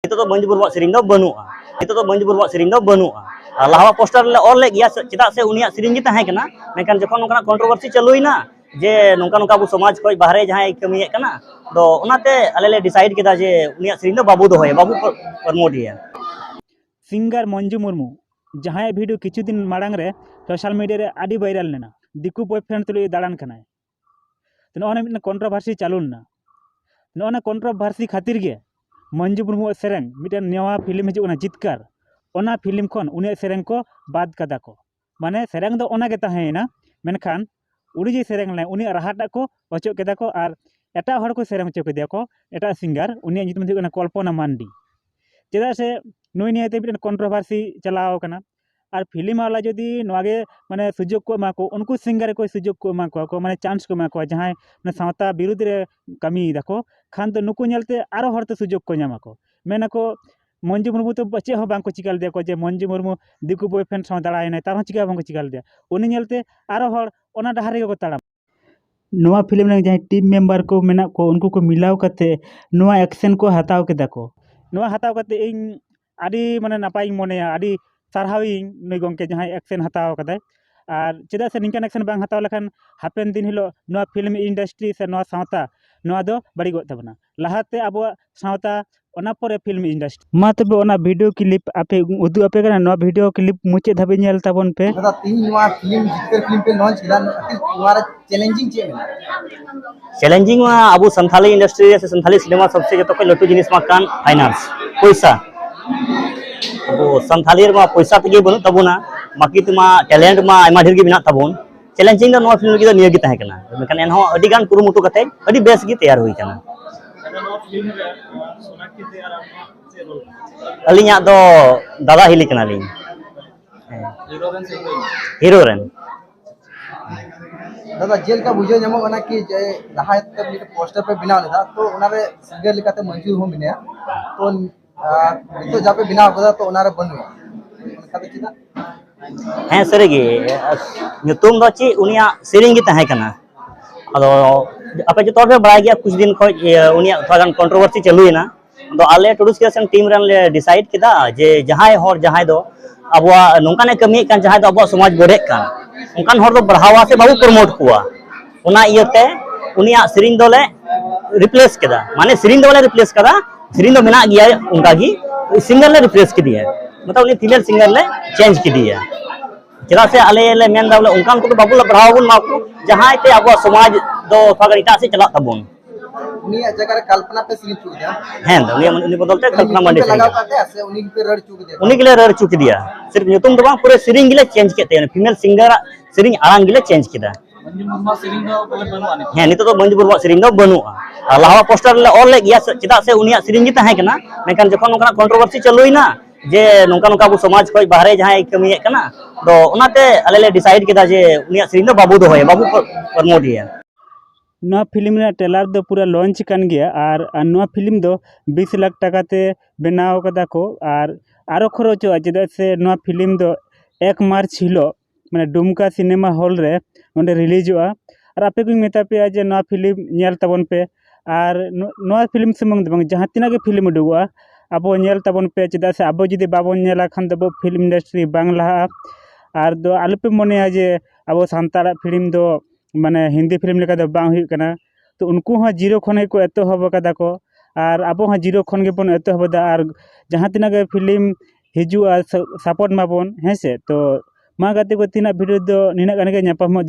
itu तो मंजू बरुआ सेरिंग दो बनुआ itu तो मंजू बरुआ सेरिंग दो बनुआ लावा पोस्टर ले ऑल ले गया चेदा से उनिया सेरिंग गी ताहे कना मेकन जखन नोकना कंट्रोवर्सी चलुइना जे नोका नोका अबो समाज को बाहरे जहां कमिए कना तो ओनाते आले ले डिसाइड केदा जे उनिया सेरिंग दो बाबू दो होय बाबू प्रमोटिया सिंगर मंजू मुर्मू जहां वीडियो किछु दिन माड़ांग रे सोशल मीडिया रे आडी वायरल लेना दिकू बॉयफ्रेंड तुले दाड़ान कनाय तो नोने मिटन कंट्रोवर्सी चालू लेना नोने कंट्रोवर्सी खातिर गे मंजू मुर्मू सेरेंग मिटन नवा फिल्म हिजुना जितकार ओना फिल्म खन उनी सेरेंग को बाद कदा को माने सेरेंग दो ओना गे ताहेना मेनखान उनी जे सेरेंग ले उनी राहाटा को अचो केदा को आर एटा हर को सेरेंग अचो केदा को एटा सिंगर उनी जितम हिजुना कल्पना मांडी चेदा से नुई नियते मिटन कंट्रोवर्सी चलाव कना और फिल्म वाला जदि नवागे माने सुजोग को एमा को उनको सिंगर को सुजोग को एमा को माने चांस को एमा को जहां माने सावता विरुद्ध रे कमी दाको खान तो नुको नेलते आरो हरते सुजोग को ᱧᱟᱢᱟ को मेनाको मंजू मुर्मू तो बच्चे हो बांको चिकाल दे को जे मंजू मुर्मू दिकू बॉयफ्रेंड साव दाड़ाय नै तार चिका बांको चिकाल दे उनी नेलते आरो हर ओना डहार रे को ताड़ाम नवा फिल्म रे जहां टीम मेंबर को मेना को उनको को मिलाव कते नवा एक्शन को हताव केदा को नवा हताव कते इन आडी माने नापाई मोने आडी सारहाविंग नै गंके जहां एक्शन हताव कदाय और चेदा से निकान एक्शन बांग हताव लखन हापेन दिन हिलो नवा फिल्म इंडस्ट्री से नवा सावता नवा दो बड़ी गो तबना लहाते अब सावता ओना परे फिल्म इंडस्ट्री मा तबे ओना वीडियो क्लिप आपे उदु आपे कना नवा वीडियो क्लिप मुचे धाबे नेल ताबन पे दादा तीन नवा फिल्म जितकर फिल्म पे लॉन्च किया तुम्हारा चैलेंजिंग चे चैलेंजिंग मा अबो संथाली इंडस्ट्री से संथाली सिनेमा सबसे जतो को लटू जिनिस मा कान फाइनेंस पैसा अब संथाली मा पैसा तगे बनु तबुना बाकी तमा टैलेंट मा आयमा ढेर गे बिना तबुन चैलेंजिंग दा नवा फिल्म लगी निया गे ताहे कना मेकन एनहो अडी गान कुरुमुटु कते अडी बेस गे तैयार होई कना अलिया दो दादा हिली कना लिन हीरो रेन दादा जेल का बुझे जमो कना कि जे लहा तक मिट पोस्टर पे बिना लेदा तो उनारे सिंगर लिखाते मंजूर हो मिने तो तो जापे बिना होदा तो उनारे बनु कते चिदा हैं सरेगे तुम दो ची उनिया सेरिंग गी ताहे कना अदो आपे जो तोर पे बड़ा गया कुछ दिन खो उनिया थोड़ा गान कंट्रोवर्सी चलुइना तो आले टुडुस क्रिएशन टीम रन ले डिसाइड किदा जे जहां हर जहां दो अबवा नोंकाने कमी कान जहां दो अबवा समाज बड़े कान उनकान हर दो बढ़ावा से बाबू प्रमोट कुआ उना इयते उनिया सेरिंग दोले रिप्लेस किदा माने सेरिंग दोले रिप्लेस कदा सेरिंग दो मेना गया उनका गी सिंगर ले रिप्लेस किदिया मतलब उनी फीमेल सिंगर ले चेंज किदिया चेदा से आले ले मेन दावले उनकान को बाबू ले बढ़ावा बुन माको जहां ते अबवा समाज दो थोड़ा इटा से चला तबुन उनी जगह कल्पना पे सिर्फ चूक दिया हैं उनी बदलते कल्पना मंडी से लगा पाते ऐसे उनी पे रड़ चूक दिया उनी के लिए रड़ चूक दिया सिर्फ ᱧᱩᱛᱩᱢ दो बांग पूरे सिरिंग गिले चेंज केते फीमेल सिंगर सिरिंग आरांग गिले चेंज किदा मंजू मुर्मू सिरिंग दो बोले बनुआ हैं नितो तो मंजू मुर्मू सिरिंग दो बनुआ लावा पोस्टर ले ऑल ले गया चेदा से उनिया सिरिंग गी ताहे कना मेकन जखन नोकना कंट्रोवर्सी चलुइना जे नोका नोका अबो समाज को बाहरे जहां कमिए कना तो ओनाते आले ले डिसाइड केदा जे उनिया सिरिंग दो बाबू दो होय बाबू प्रमोटिया नवा फिल्म रे ट्रेलर दो पूरा लॉन्च कान गया और नवा फिल्म दो 20 लाख टाका ते बनाव कदा को और आरो खरचो चेदा से नवा फिल्म दो 1 मार्च हिलो माने डुमका सिनेमा हॉल रे ओंडे रिलीजोआ और आपे को मेता पे जे नवा फिल्म नेल ताबन पे और नवा फिल्म समंग दबंग जहां तिना के फिल्म उडुआ अब नेल ताबन पे चेदा से अब जदि बाबन नेला खान दो फिल्म इंडस्ट्री बांग्ला और दो आलुपे मने जे अब सांतारा फिल्म दो माने हिंदी फिल्म लेका दो बांग हुई कना तो उनको हाँ जीरो खन को एतहब कदा को और अब हाँ जीरो खन के बन एतहबदा और जहां तिना के फिल्म हिजुआ सपोर्ट माबन हैं से तो मा गाते को तिना वीडियो दो निना गाने के ᱧᱟᱯᱟᱢ